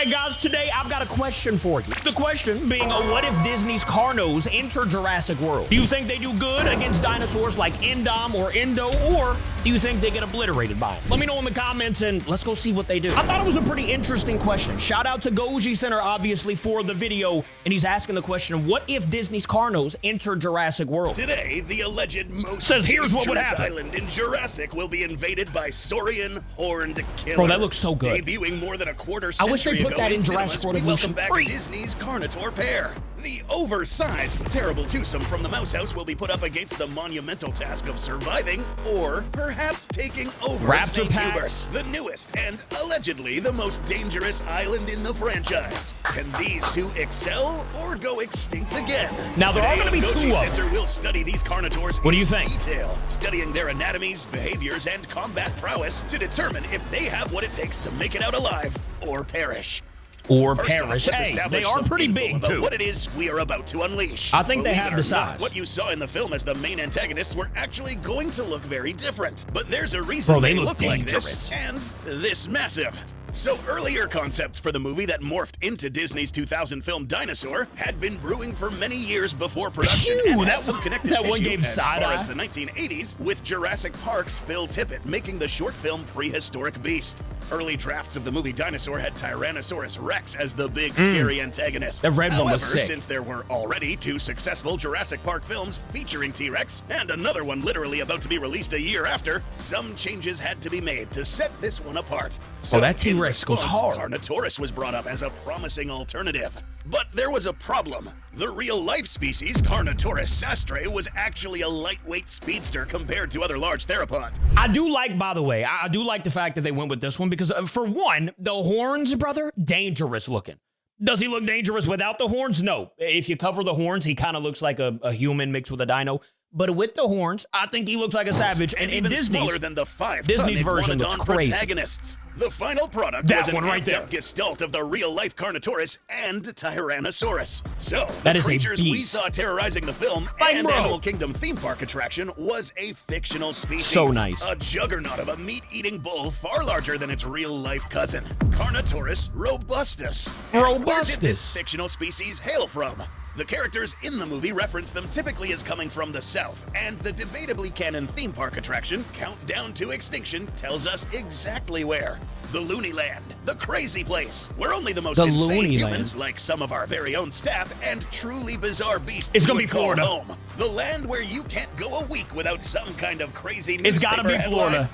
right, guys, today I've got a question for you. The question being, what if Disney's Carnos enter Jurassic World? Do you think they do good against dinosaurs like Endom or Endo, or do you think they get obliterated by it? Let me know in the comments and let's go see what they do. I thought it was a pretty interesting question. Shout out to Goji Center, obviously, for the video, and he's asking the question, what if Disney's Carnos enter Jurassic World? Today, the alleged most Says here's what would dangerous happen. island in Jurassic will be invaded by saurian horned killer. Bro, that looks so good. Debuting more than a quarter I wish century they put ago that in cinemas, Jurassic World we welcome Evolution back 3. Disney's Carnotaur pair. The oversized, terrible twosome from the Mouse House will be put up against the monumental task of surviving, or perhaps taking over Raptor St. Hubert, packs. the newest and allegedly the most dangerous island in the franchise. Can these two excel or go extinct again? Now, there are Today, gonna be the two Goji of Center them. will study these Carnotaurs What do you in think? detail, studying their anatomies, behaviors, and combat prowess to determine if they have what it takes to make it out alive or perish. Or First off, perish. let's Hey, establish they are some pretty info big, about too. what it is we are about to unleash. I think they Believe have it the or not, size. what you saw in the film as the main antagonists were actually going to look very different. But there's a reason Bro, they they look look like dangerous. this and this massive. So earlier concepts for the movie that morphed into Disney's 2000 film Dinosaur had been brewing for many years before production Phew, and that had some one- connective that one tissue gave as side far eye. as the 1980s, with Jurassic Park's Phil Tippett making the short film Prehistoric Beast. Early drafts of the movie Dinosaur had Tyrannosaurus Rex as the big, scary antagonist. The red one was However, sick. since there were already two successful Jurassic Park films featuring T-Rex, and another one literally about to be released a year after, some changes had to be made to set this one apart. So that in T-Rex goes response, hard. Carnotaurus was brought up as a promising alternative. But there was a problem. The real-life species, Carnotaurus sastre, was actually a lightweight speedster compared to other large theropods. I do like, by the way, I do like the fact that they went with this one because, for one, the horns, brother, dangerous looking. Does he look dangerous without the horns? No. If you cover the horns, he kind of looks like a human mixed with a dino. But with the horns, I think he looks like a savage. And in even Disney's, smaller than the Disney's version looks crazy. Protagonists. The final product That was an one right there. amped-up gestalt of the real-life Carnotaurus and Tyrannosaurus. So, That the is a creatures we beast. saw terrorizing the film Like, and bro. Animal Kingdom theme park attraction was a fictional species. So nice. A juggernaut of a meat-eating bull far larger than its real-life cousin, Carnotaurus robustus. And where did Robustus. this fictional species hail from? The characters in the movie reference them typically as coming from the South, and the debatably canon theme park attraction, Countdown to Extinction, tells us exactly where. The Looney Land, the crazy place, where only the most The insane Looney humans, Land. like some of our very own staff, and truly bizarre beasts It's gonna would be call Florida. home. The land where you can't go a week without some kind of crazy It's gotta be newspaper headline.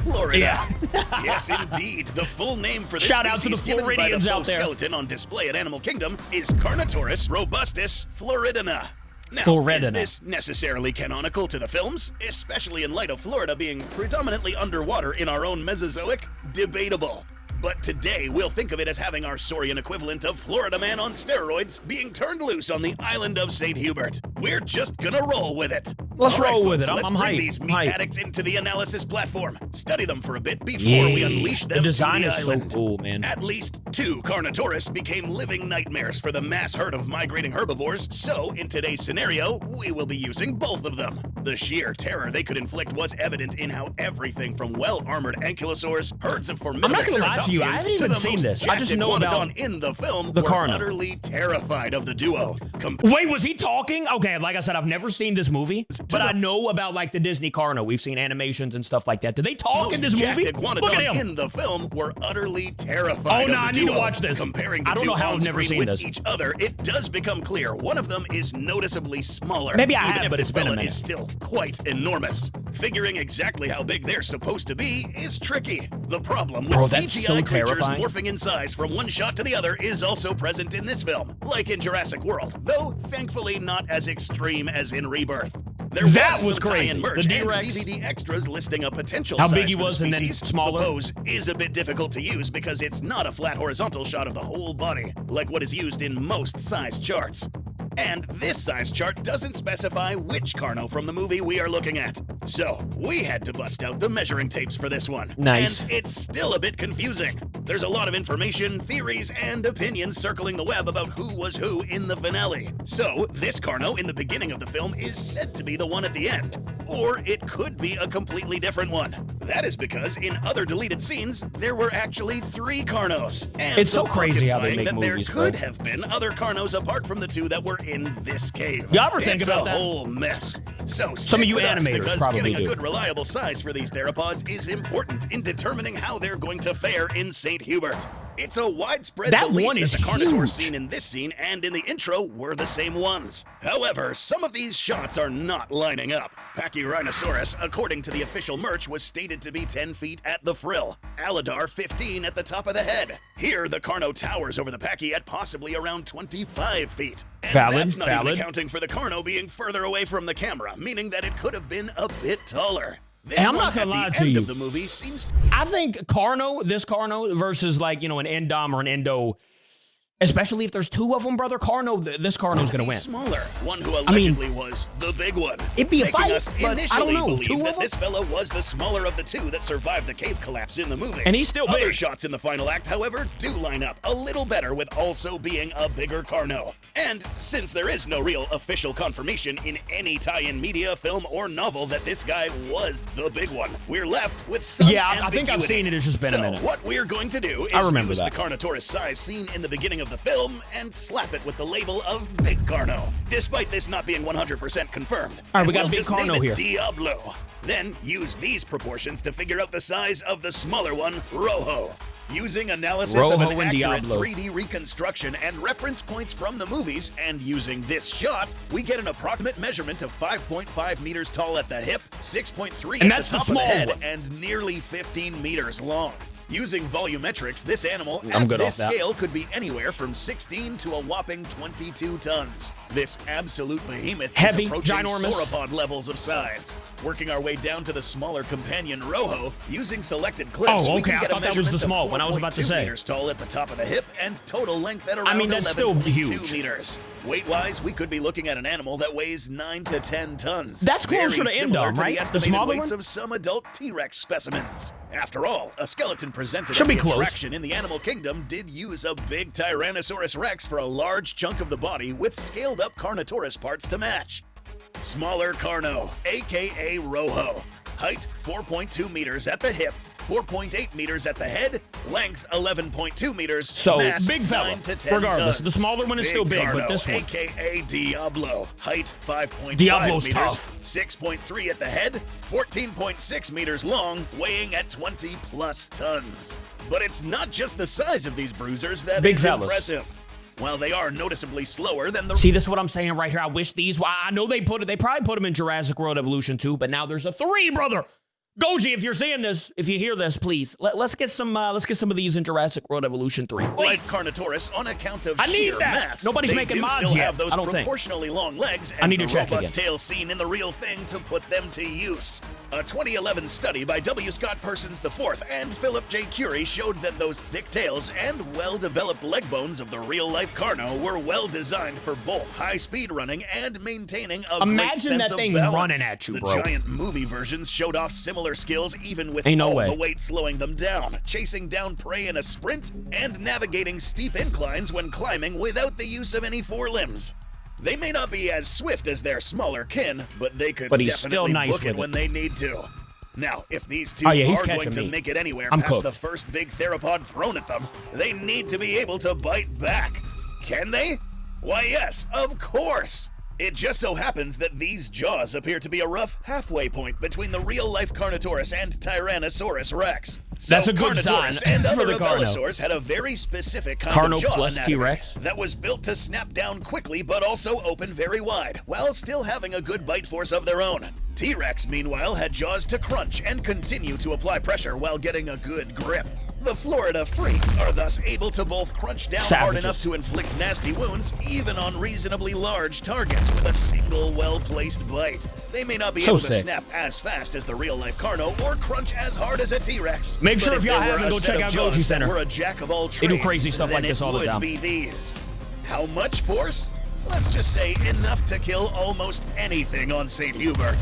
Florida. Yeah. Yes, indeed. The full name for this Shout out to the species given by Floridians the out there. skeleton on display at Animal Kingdom is Carnotaurus robustus floridana. Now, Floridana. is this necessarily canonical to the films, especially in light of Florida being predominantly underwater in our own Mesozoic? Debatable. But today, we'll think of it as having our saurian equivalent of Florida Man on steroids being turned loose on the island of St. Hubert. We're just gonna roll with it. Let's All right, roll with folks, it. Let's I'm bring hyped. these I'm meat hyped. addicts into the analysis platform. Study them for a bit before we Yeah. unleash them The design to the is so island. cool, man. At least two Carnotaurus became living nightmares for the mass herd of migrating herbivores, so in today's scenario, we will be using both of them. The sheer terror they could inflict was evident in how everything from well-armored ankylosaurs, herds of formidable I'm not gonna lie to you, I haven't ceratopsians, even the seen most this. I just gigantic know about Iguanodon in the film the were Carno. utterly terrified of the duo. Wait, was he talking? Okay, like I said, I've never seen this movie, but I know about like the Disney Carno. We've seen animations and stuff like that. Do they talk in this movie? Jacked Look at Iguanodon him. in the film were utterly terrified. Oh, of no, the I need to duo. watch this. Comparing the I don't two know how on I've never screen seen with this. each other, it does become clear one of them is noticeably smaller. Maybe I even have, if but this it's been a fella minute. is still quite enormous. Figuring exactly how big they're supposed to be is tricky. The problem with Bro, that's CGI so creatures terrifying. morphing in size from one shot to the other is also present in this film, like in Jurassic World, though thankfully not as extreme as in Rebirth. There That was some tie-in crazy. merch The and D-Rex. DVD extras listing a potential How size big he for the was and then species. smaller? The pose is a bit difficult to use because it's not a flat horizontal shot of the whole body, like what is used in most size charts. And this size chart doesn't specify which Carno from the movie we are looking at. So, we had to bust out the measuring tapes for this one. Nice. And it's still a bit confusing. There's a lot of information, theories, and opinions circling the web about who was who in the finale. So, this Carno in the beginning of the film is said to be the one at the end. or it could be a completely different one. That is because in other deleted scenes, there were actually 3 Carnos. And It's so crazy how they make that movies, there bro. could have been other Carnos apart from the 2 that were in this cave. You ever think about that? It's a whole mess. So Some of you stick with us, animators because probably getting do. a good reliable size for these theropods is important in determining how they're going to fare in St. Hubert. It's a widespread That belief one is that the Carnotaur huge. seen in this scene and in the intro were the same ones. However, some of these shots are not lining up. Pachyrhinosaurus, according to the official merch, was stated to be 10 feet at the frill. Aladar 15 at the top of the head. Here, the Carno towers over the Pachy at possibly around 25 feet. And that's not even accounting for the Carno being further away from the camera, meaning that it could have been a bit taller. This I'm one not gonna at lie the to end you. of the movie seems I think this Carno versus like, an Endom or an Endo, especially if there's 2 of them, brother, this Carno's gonna win. Smaller, one who allegedly was the big one. It'd be a making fight, us but I initially don't know. believe 2 of that them? this fella was the smaller of the 2 that survived the cave collapse in the movie. And he's still Other big. shots in the final act, however, do line up a little better with also being a bigger Carno. And since there is no real official confirmation in any tie-in media, film, or novel that this guy was the big one, we're left with some ambiguity. I think I've seen it. It's just been a minute. What we're going to do is remember use that. the Carnotaurus size seen in the beginning of the film and slap it with the label of Big Carno, despite this not being 100% confirmed. All right, we And got we'll Big just name Carno it here. Diablo. Then use these proportions to figure out the size of the smaller one, Rojo. Using analysis of Rojo an and accurate Diablo. 3D reconstruction and reference points from the movies, and using this shot, we get an approximate measurement of 5.5 meters tall at the hip, 6.3 And at that's the the top of the small head, one. and nearly 15 meters long. Using volumetrics, this animal I'm at good this off that. scale could be anywhere from 16 to a whopping 22 tons. This absolute behemoth Heavy, is approaching ginormous. sauropod levels of size. Working our way down to the smaller companion Rojo, using selected clips, Oh, we okay, can I get a thought that was the measurement small of one. I was about to 4.2 say. meters tall at the top of the hip and total length at around that's still 11.2 huge. meters. Weight-wise, we could be looking at an animal that weighs 9 to 10 tons. That's closer Very to similar Endom, to right? The The estimated smaller weights one? of some adult T-Rex specimens. After all, a skeleton presented Should at be the close. attraction in the animal kingdom did use a big Tyrannosaurus Rex for a large chunk of the body with scaled-up Carnotaurus parts to match. Smaller Carno, aka Rojo. Height 4.2 meters at the hip, 4.8 meters at the head, length 11.2 meters. So, mass big fella. 9 to 10 Regardless, tons. the smaller one is still big, but Carno, this one. aka Diablo. Height 5.5 Diablo's meters, tough. 6.3 at the head, 14.6 meters long, weighing at 20 plus tons. But it's not just the size of these bruisers that Big is fellas. impressive. While they are noticeably slower than the See, this is what I'm saying right here. I wish these. I know they probably put them in Jurassic World Evolution 2, but now there's a 3, brother. Goji, if you're seeing this, if you hear this, please let's get some of these in Jurassic World Evolution 3. like Carnotaurus on account of I need sheer that. mass. Nobody's they making do mods still yet, have those I don't think. proportionally long legs and I need to the check robust again. tail seen in the real thing to put them to use. A 2011 study by W. Scott Persons IV and Philip J. Curie showed that those thick tails and well-developed leg bones of the real-life Carno were well designed for both high-speed running and maintaining a great Imagine sense that of thing balance. running at you, the bro. giant movie versions showed off similar skills even with Ain't no all way. the weight slowing them down, chasing down prey in a sprint, and navigating steep inclines when climbing without the use of any forelimbs. They may not be as swift as their smaller kin, but they could But he's still definitely nice book it with when it. they need to. Now, if these two Oh, yeah, he's are going catching to me. make it anywhere I'm past cooked. the first big theropod thrown at them, they need to be able to bite back. Can they? Why, yes, of course! It just so happens that these jaws appear to be a rough halfway point between the real-life Carnotaurus and Tyrannosaurus Rex. So That's a good Carnotaurus sign and for other the Carno. Abelisaurs had a very specific kind Carno of jaw plus anatomy T-Rex. that was built to snap down quickly but also open very wide, while still having a good bite force of their own. T-Rex, meanwhile, had jaws to crunch and continue to apply pressure while getting a good grip. The Florida freaks are thus able to both crunch down hard Savages. enough to inflict nasty wounds, even on reasonably large targets with a single well-placed bite. They may not be So able to sick. snap as fast as the real-life Carno or crunch as hard as a T-Rex. Make But sure if y'all there were haven't, a go set check of out jaws Goji that Center. were a jack of all They trades, do crazy stuff then like this all the it time. would be these. How much force? Let's just say enough to kill almost anything on St. Hubert.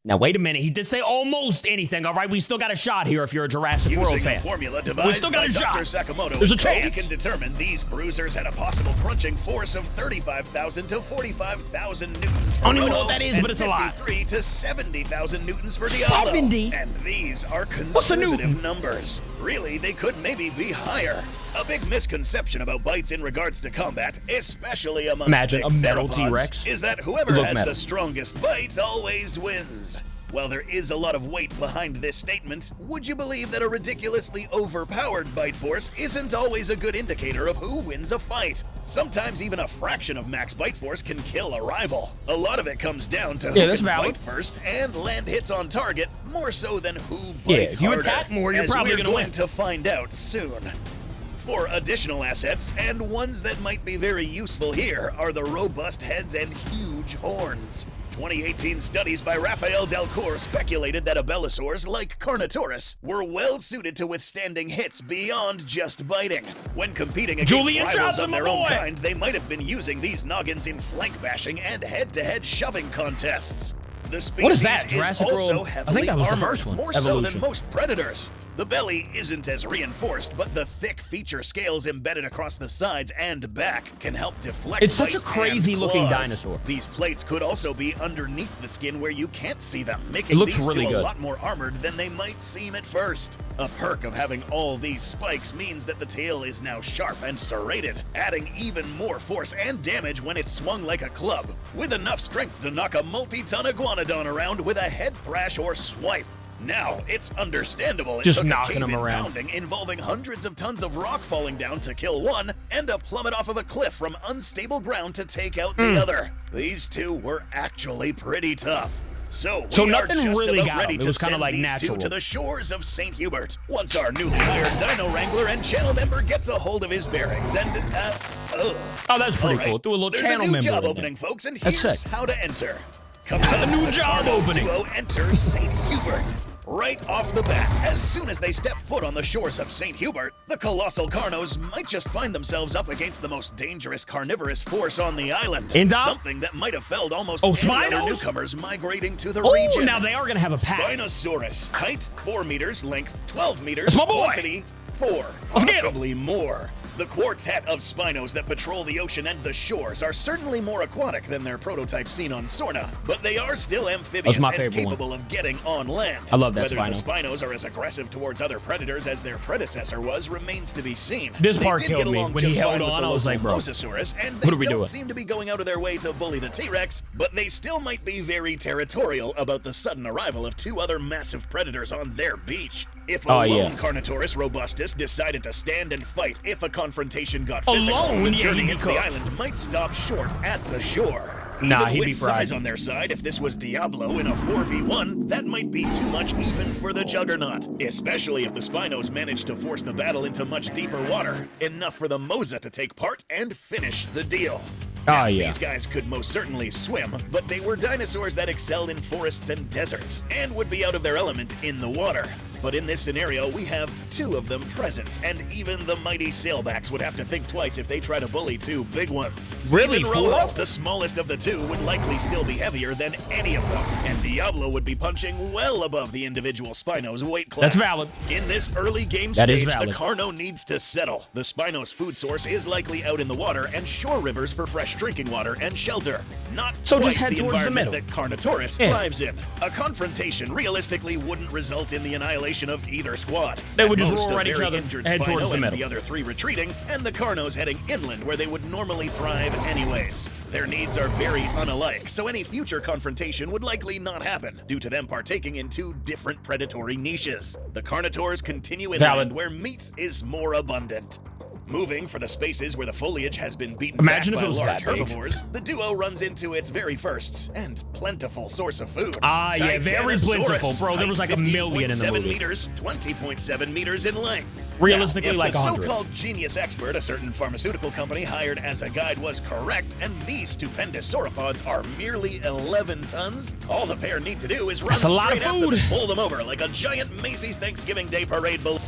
Now, wait a minute. He did say almost anything. All right, we still got a shot here if you're a Jurassic World fan. Formula We still got a shot. Sakamoto, There's a chance. We can determine these bruisers had a possible crunching force of 35,000 to 45,000 newtons for I don't even know Roto, what that is, but it's a lot. 53 to 70,000 newtons for Diablo. 70? And these are What's a conservative newton? numbers. Really, they could maybe be higher. A big misconception about bites in regards to combat, especially amongst Imagine big a metal theropods, T-Rex. is that whoever Look has metal. the strongest bite always wins. While there is a lot of weight behind this statement, would you believe that a ridiculously overpowered bite force isn't always a good indicator of who wins a fight? Sometimes even a fraction of max bite force can kill a rival. A lot of it comes down to who Yeah, that's can valid. bite first and land hits on target, more so than who Yeah, bites if you harder, attack more, you're as probably we're gonna win. to find out soon. For additional assets, and ones that might be very useful here, are the robust heads and huge horns. 2018 studies by Rafael Delcourt speculated that abelisaurs, like Carnotaurus, were well suited to withstanding hits beyond just biting. When competing against Julian rivals Johnson, of their my own boy! kind, they might have been using these noggins in flank bashing and head-to-head shoving contests. The species What is that, Jurassic also World? I heavily think that was the armored, first one, more so Evolution. than most predators. The belly isn't as reinforced, but the thick feature scales embedded across the sides and back can help deflect It's such a bites and crazy-looking claws. dinosaur. These plates could also be underneath the skin where you can't see them, making It looks these really two a good. lot more armored than they might seem at first. A perk of having all these spikes means that the tail is now sharp and serrated, adding even more force and damage when it's swung like a club, with enough strength to knock a multi-ton iguanodon around with a head thrash or swipe. Now, it's understandable it Just took knocking a them cave-in around. pounding involving hundreds of tons of rock falling down to kill one, and a plummet off of a cliff from unstable ground to take out the other. These two were actually pretty tough. So we nothing are just really about got ready them. It to was kinda send like these natural. two to the shores of St. Hubert. Once our newly hired dino wrangler and channel member gets a hold of his bearings and, Oh, that's pretty All right. cool. Do a little There's channel a new member job in opening, there. folks, and That's here's sick. how to enter. Coming The up, new job Carno opening. Duo enters St. Hubert. Right off the bat, as soon as they step foot on the shores of St. Hubert, the colossal Carnos might just find themselves up against the most dangerous carnivorous force on the island. Indom? Something that might have felled almost Oh, any other Spinos? newcomers migrating to the Oh, region. now they are going to have a pack. Spinosaurus, height 4 meters, length 12 meters, That's my boy. quantity 4, Let's get 'em. possibly more. The quartet of Spinos that patrol the ocean and the shores are certainly more aquatic than their prototype seen on Sorna, but they are still amphibious my and favorite one. capable of getting on land. I love that Whether Spino. the Spinos are as aggressive towards other predators as their predecessor was remains to be seen. This They part did killed get me. along When he just held fine with on, the I was like, local bro, Mosasaurus, and what they are we don't doing? seem to be going out of their way to bully the T-Rex, but they still might be very territorial about the sudden arrival of two other massive predators on their beach. If a Oh, lone yeah. Carnotaurus robustus decided to stand and fight if a confrontation got physical, Alone? the Yeah, journey he'd be into the cooked. island might stop short at the shore. Nah, Even he'd with be fried. size on their side, if this was Diablo in a 4v1, that might be too much even for the Juggernaut, especially if the Spinos manage to force the battle into much deeper water, enough for the Mosa to take part and finish the deal. Oh, yeah. These guys could most certainly swim, but they were dinosaurs that excelled in forests and deserts, and would be out of their element in the water. But in this scenario, we have two of them present, and even the mighty sailbacks would have to think twice if they try to bully two big ones. Really, Even four? Roloff, the smallest of the two, would likely still be heavier than any of them, and Diablo would be punching well above the individual Spinos weight class. That's valid. In this early game That is stage, the valid. Carno needs to settle. The Spinos' food source is likely out in the water and shore rivers for fresh drinking water and shelter. Not So quite just head the towards the environment middle. that Carnotaurus Yeah. thrives in. A confrontation realistically wouldn't result in the annihilation of either squad. They would At just most, roar a at each very other, injured head Spino towards the and middle. the other three retreating, and the Carnos heading inland where they would normally thrive anyways. Their needs are very unalike, so any future confrontation would likely not happen, due to them partaking in two different predatory niches. The Carnotaurs continue inland Valid. where meat is more abundant. Moving for the spaces where the foliage has been beaten Imagine back if it by was large that big. herbivores, the duo runs into its very first and plentiful source of food. Ah, yeah, very Titanosaurus, plentiful, bro. There was like a million in the 15.7 movie. meters, 20.7 meters in length. Realistically, now, like if the 100. so-called genius expert a certain pharmaceutical company hired as a guide was correct, and these stupendous sauropods are merely 11 tons, all the pair need to do is run That's a lot of straight at them food. and pull them over like a giant Macy's Thanksgiving Day parade balloon.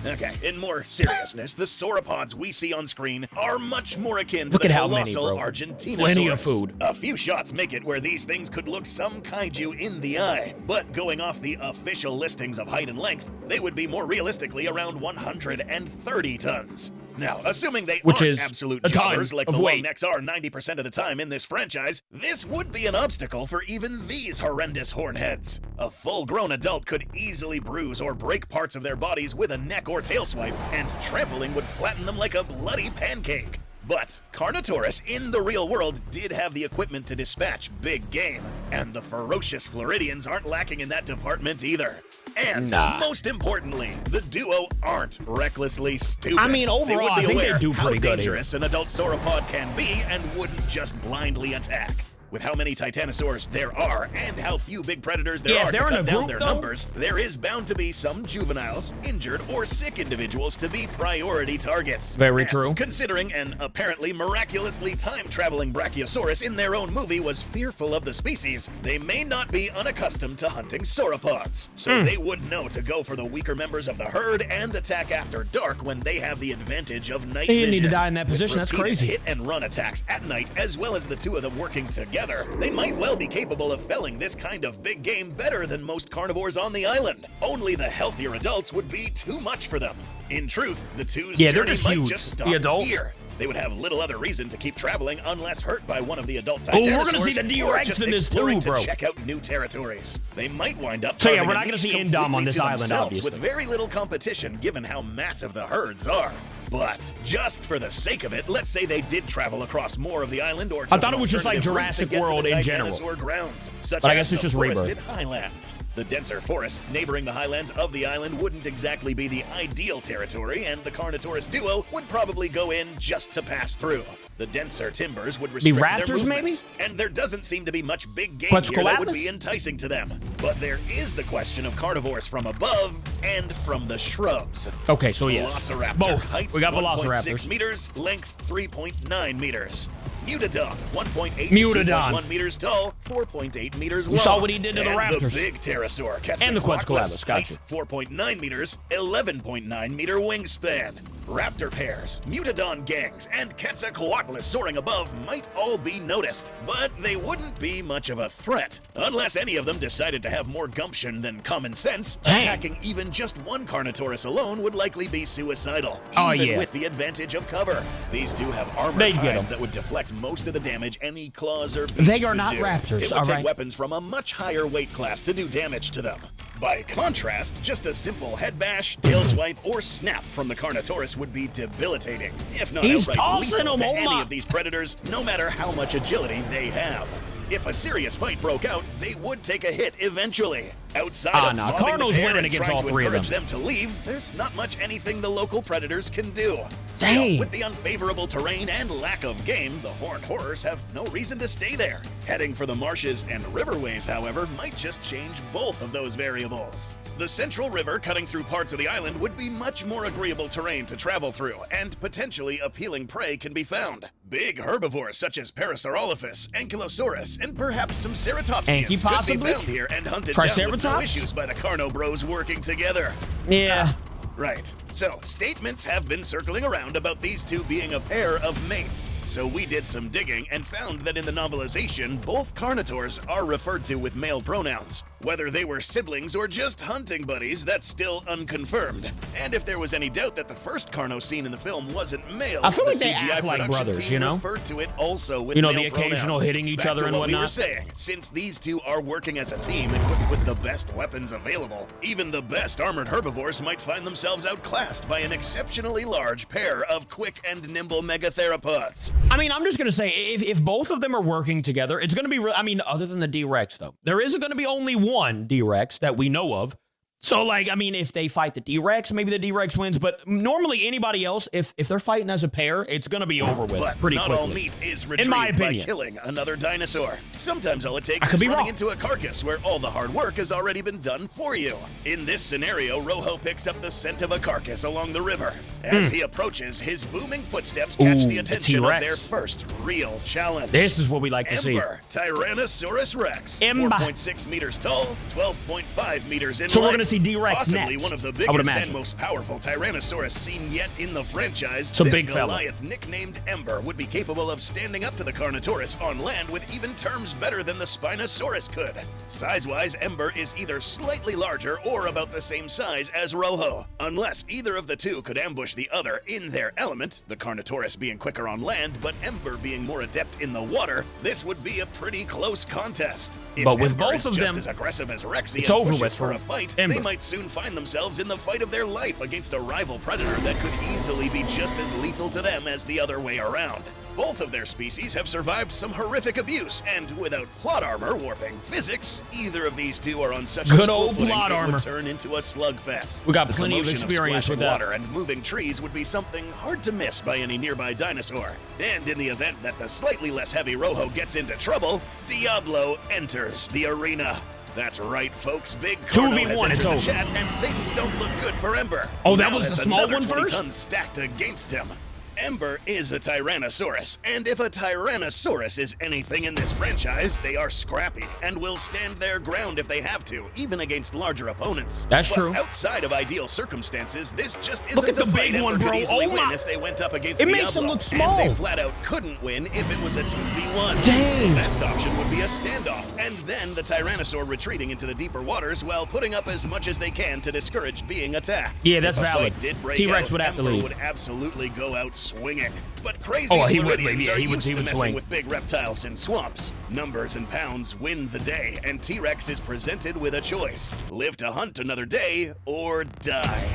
Okay, in more seriousness, the sauropods we see on screen are much more akin to Look the at how many, colossal bro. Argentinosaurus. Plenty of food. A few shots make it where these things could look some kaiju in the eye, but going off the official listings of height and length, they would be more realistically around 130 tons. Now, assuming they Which aren't is absolute a ton jobbers like of the weight. long necks are 90% of the time in this franchise, this would be an obstacle for even these horrendous hornheads. A full-grown adult could easily bruise or break parts of their bodies with a neck or tail swipe, and trampling would flatten them like a bloody pancake. But Carnotaurus in the real world did have the equipment to dispatch big game, and the ferocious Floridians aren't lacking in that department either. And most importantly, the duo aren't recklessly stupid. I mean, overall, They would be I think they aware do pretty how good here. dangerous an adult sauropod can be and wouldn't just blindly attack. With how many titanosaurs there are and how few big predators there are if to they're in cut a down group, their though, numbers, there is bound to be some juveniles, injured, or sick individuals to be priority targets. Very And true. Considering an apparently miraculously time-traveling Brachiosaurus in their own movie was fearful of the species, they may not be unaccustomed to hunting sauropods. So they would know to go for the weaker members of the herd and attack after dark when they have the advantage of night They vision. didn't need to die in that With position. That's repeated crazy. hit and run attacks at night, as well as the two of them working together, they might well be capable of felling this kind of big game better than most carnivores on the island. Only the healthier adults would be too much for them. In truth, the two's Yeah, they're journey just might huge. just stop The adults. here. They would have little other reason to keep traveling unless hurt by one of the adult Oh, titanosaurs. we're gonna see the or D-Rex just in this too, exploring bro. to check out new territories. They might wind up So, yeah, carving we're a not gonna niche see Indom completely on this to island, themselves obviously. with very little competition given how massive the herds are. But just for the sake of it, let's say they did travel across more of the island or I thought it was just like Jurassic World in general. Grounds, such But I as guess it's the just Rebirth. forested highlands. The denser forests neighboring the highlands of the island wouldn't exactly be the ideal territory, and the Carnotaurus duo would probably go in just to pass through. The denser timbers would restrict their raptors, maybe? movements, and there doesn't seem to be much big game Quetzalcoatlus? here that would be enticing to them. But there is the question of carnivores from above and from the shrubs. Okay, so yes. Velociraptor, Both. height We got 1.6 velociraptors. meters, length 3.9 meters. Mutadon, 1.8 Mutadon. to 2.1 meters tall, 4.8 meters long. You saw what he did to the And raptors. the big pterosaur, And the Quetzalcoatlus, height, gotcha. 4.9 meters, 11.9 meter wingspan. Raptor pairs, Mutadon gangs, and Quetzalcoatlus soaring above might all be noticed, but they wouldn't be much of a threat, unless any of them decided to have more gumption than common sense. Dang. Attacking even just one Carnotaurus alone would likely be suicidal, Oh, even yeah. with the advantage of cover. These two have armored They'd get hides 'em. that would deflect most of the damage any claws or beaks They are could not do. raptors, It would all take right. weapons from a much higher weight class to do damage to them. By contrast, just a simple head bash, tail swipe, or snap from the Carnotaurus would be debilitating, if not He's outright tossing lethal them, to oh any my- of these predators, no matter how much agility they have. If a serious fight broke out, they would take a hit eventually. Outside of nah, mobbing the Carnos pair winning and against trying all to three of encourage them. to leave, there's not much anything the local predators can do. Still, Dang. with the unfavorable terrain and lack of game, the horned horrors have no reason to stay there. Heading for the marshes and riverways, however, might just change both of those variables. The Central River cutting through parts of the island would be much more agreeable terrain to travel through, and potentially appealing prey can be found. Big herbivores such as Parasaurolophus, Ankylosaurus, and perhaps some ceratopsians Anky, could be possibly? found here and hunted down with no Triceratops? issues by the Carno Bros working together. Yeah. Right. So, statements have been circling around about these two being a pair of mates. So we did some digging and found that in the novelization, both Carnotaurs are referred to with male pronouns. Whether they were siblings or just hunting buddies, that's still unconfirmed. And if there was any doubt that the first Carno seen in the film wasn't male, I feel the like they CGI act like production brothers, team you know? referred to it also with You know, male the occasional pronouns. hitting each Back other to and what we were whatnot. saying, since these two are working as a team equipped with the best weapons available, even the best armored herbivores might find themselves outclassed by an exceptionally large pair of quick and nimble megatheropods. I mean, I'm just going to say, if both of them are working together, it's going to be, I mean, other than the D-Rex, though. There is going to be only one D-Rex that we know of. So, like, I mean, if they fight the D-Rex, maybe the D-Rex wins. But normally anybody else, if they're fighting as a pair, it's going to be over with But pretty not quickly. all meat is In retrieved my by opinion. killing another dinosaur. Sometimes all it takes could is be running wrong. into a carcass where all the hard work has already been done for you. In this scenario, Rojo picks up the scent of a carcass along the river. As he approaches, his booming footsteps catch Ooh, the a attention of T-Rex. their first real challenge. This is what we like to see. Ember, Tyrannosaurus Rex, Ember. 4.6 meters tall, 12.5 meters in So we're length. going to see D-Rex Possibly next, one of the I would biggest and imagine. most powerful Tyrannosaurus seen yet in the franchise, Some this big fella. Goliath nicknamed Ember would be capable of standing up to the Carnotaurus on land with even terms better than the Spinosaurus could. Size-wise, Ember is either slightly larger or about the same size as Rojo. Unless either of the two could ambush the other in their element, the Carnotaurus being quicker on land, but Ember being more adept in the water, this would be a pretty close contest. If But with Ember both is of just them, as aggressive as Rexy it's and over pushes with for for a fight, Ember. they might soon find themselves in the fight of their life against a rival predator that could easily be just as lethal to them as the other way around. Both of their species have survived some horrific abuse, and without plot armor warping physics, either of these two are on such Good equal old footing plot it armor. would turn into a slugfest. We got The plenty of commotion experience with splashing that. water and moving trees would be something hard to miss by any nearby dinosaur. And in the event that the slightly less heavy Rojo gets into trouble, Diablo enters the arena. That's right, folks. Big Carno 2v1, has entered it's the over. chat, and things don't look good for Ember. Oh, that Now was has the small another one 20 first? tons stacked against him. Ember is a Tyrannosaurus, and if a Tyrannosaurus is anything in this franchise, they are scrappy and will stand their ground if they have to, even against larger opponents. That's But true. Outside of ideal circumstances, this just isn't Look at a the fight big one, Ember could bro. easily Oh win my- if they went up against It Diablo, makes them look and small. they flat out couldn't win if it was a 2v1. Dang. The best option would be a standoff, and then the Tyrannosaur retreating into the deeper waters while putting up as much as they can to discourage being attacked. Yeah, that's If a valid. fight did break T-Rex out, would have to Ember leave. would absolutely go out swinging. But crazy Oh, he would Floridians leave. Yeah, are he would- used he to would messing swing. with big reptiles in swamps. Numbers and pounds win the day, and T-Rex is presented with a choice: live to hunt another day or die.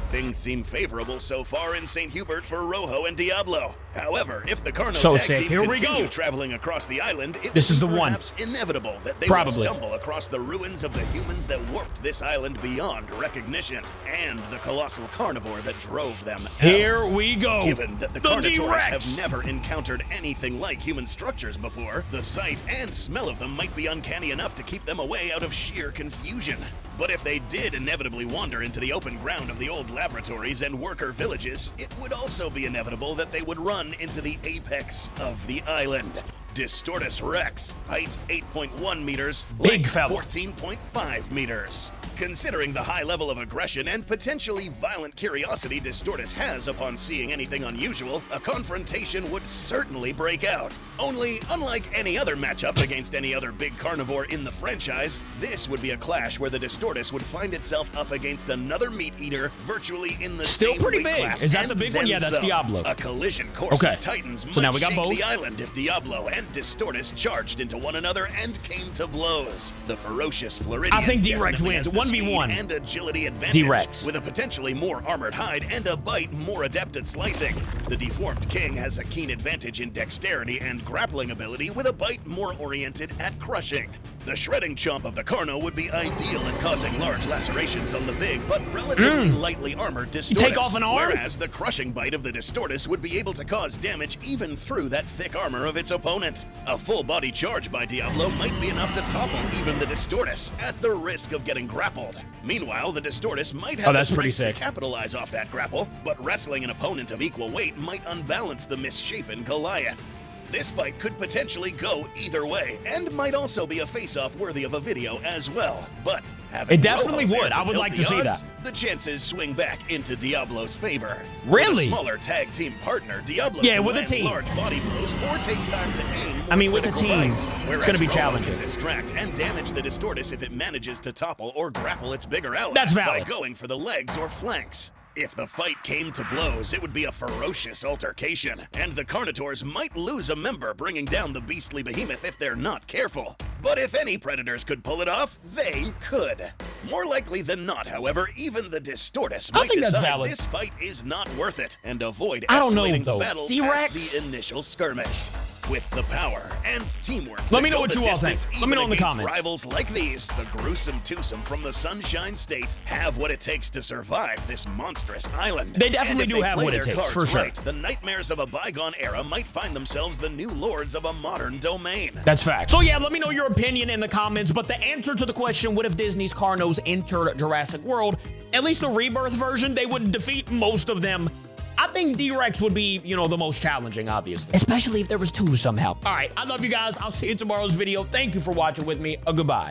Things seem favorable so far in St. Hubert for Rojo and Diablo. However, if the Carno So tag sick. team Here we continue go. traveling across the island, it This would is be the one. perhaps inevitable that they Probably. would stumble across the ruins of the humans that warped this island beyond recognition, and the colossal carnivore that drove them out. Here we go. Given that the The Carnotaurs D-Rex. have never encountered anything like human structures before, the sight and smell of them might be uncanny enough to keep them away out of sheer confusion. But if they did inevitably wander into the open ground of the old laboratories and worker villages, it would also be inevitable that they would run into the apex of the island. Distortis Rex, height 8.1 meters, Big length fella. 14.5 meters. Considering the high level of aggression and potentially violent curiosity Distortis has upon seeing anything unusual, a confrontation would certainly break out. Only, unlike any other matchup against any other big carnivore in the franchise, this would be a clash where the Distortis would find itself up against another meat eater virtually in the Still same pretty weight big. class, Is that and the big one? then Yeah, that's some. Diablo. A collision course Okay. of titans So now might we got shake both. the island if Diablo and Distortis charged into one another and came to blows. The ferocious Floridian I think D-Rex definitely wins. has the 1v1. speed and agility advantage, D-Rex. with a potentially more armored hide and a bite more adept at slicing. The deformed king has a keen advantage in dexterity and grappling ability, with a bite more oriented at crushing. The shredding chomp of the Carno would be ideal at causing large lacerations on the big but relatively lightly armored Distortis. You take off an arm? Whereas the crushing bite of the Distortis would be able to cause damage even through that thick armor of its opponent. A full body charge by Diablo might be enough to topple even the Distortis, at the risk of getting grappled. Meanwhile, the Distortis might have that's the pretty strength sick. to capitalize off that grapple, but wrestling an opponent of equal weight might unbalance the misshapen Goliath. This fight could potentially go either way, and might also be a face-off worthy of a video as well. But having It definitely Rojo there would. I would tilt like the to see odds, that. the chances swing back into Diablo's favor. Really? With a smaller tag team partner, Diablo Yeah, can with a land team. large body blows or take time to aim. I mean, with a critical team, bites, it's whereas gonna be Rojo challenging. can distract and damage the Distortis if it manages to topple or grapple its bigger ally That's by valid. going for the legs or flanks. If the fight came to blows, it would be a ferocious altercation, and the Carnotaurs might lose a member, bringing down the beastly behemoth if they're not careful. But if any predators could pull it off, they could. More likely than not, however, even the Distortis I might think that's decide valid. this fight is not worth it and avoid I don't know, escalating though. the battle D-Rex? past the initial skirmish. With the power and teamwork Let to me know go what the you all think. distance Let me know even in the against comments. Rivals like these, the gruesome twosome from the Sunshine State, have what it takes to survive this monstrous island. They definitely And if do they have play what it their takes, cards for sure. right, the nightmares of a bygone era might find themselves the new lords of a modern domain. That's fact. So yeah, let me know your opinion in the comments, but the answer to the question, what if Disney's Carnos entered Jurassic World, at least the rebirth version, they would defeat most of them. I think D-Rex would be, the most challenging, obviously. Especially if there was two somehow. All right, I love you guys. I'll see you in tomorrow's video. Thank you for watching with me. Goodbye.